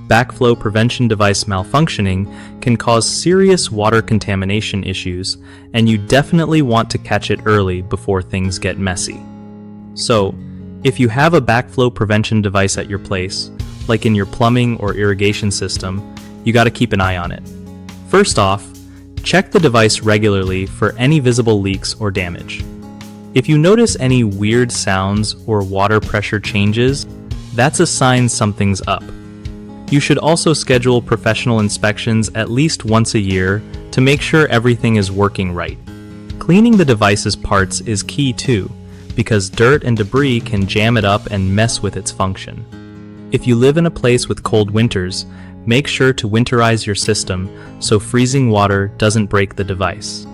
backflow prevention device malfunctioning can cause serious water contamination issues, and you definitely want to catch it early before things get messy. So, if you have a backflow prevention device at your place, like in your plumbing or irrigation system, you gotta keep an eye on it. First off, check the device regularly for any visible leaks or damage. If you notice any weird sounds or water pressure changes, that's a sign something's up. You should also schedule professional inspections at least once a year to make sure everything is working right. Cleaning the device's parts is key too, because dirt and debris can jam it up and mess with its function. If you live in a place with cold winters, make sure to winterize your system so freezing water doesn't break the device.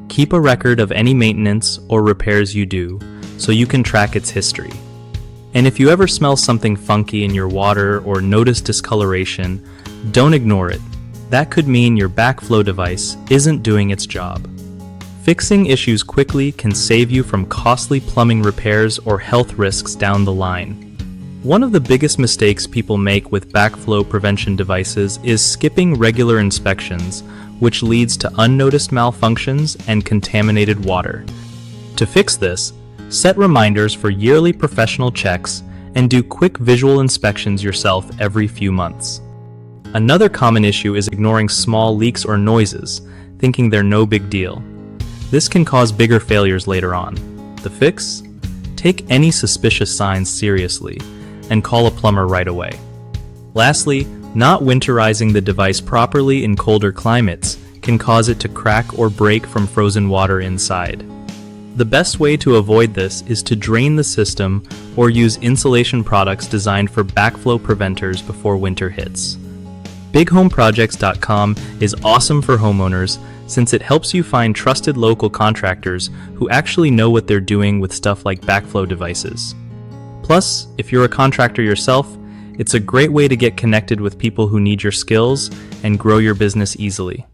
Keep a record of any maintenance or repairs you do so you can track its history. And if you ever smell something funky in your water or notice discoloration, don't ignore it. That could mean your backflow device isn't doing its job. Fixing issues quickly can save you from costly plumbing repairs or health risks down the line. One of the biggest mistakes people make with backflow prevention devices is skipping regular inspections, which leads to unnoticed malfunctions and contaminated water. To fix this, set reminders for yearly professional checks and do quick visual inspections yourself every few months. Another common issue is ignoring small leaks or noises, thinking they're no big deal. This can cause bigger failures later on. The fix? Take any suspicious signs seriously and call a plumber right away. Lastly, not winterizing the device properly in colder climates can cause it to crack or break from frozen water inside. The best way to avoid this is to drain the system or use insulation products designed for backflow preventers before winter hits. BigHomeProjects.com is awesome for homeowners since it helps you find trusted local contractors who actually know what they're doing with stuff like backflow devices. Plus, if you're a contractor yourself, it's a great way to get connected with people who need your skills and grow your business easily.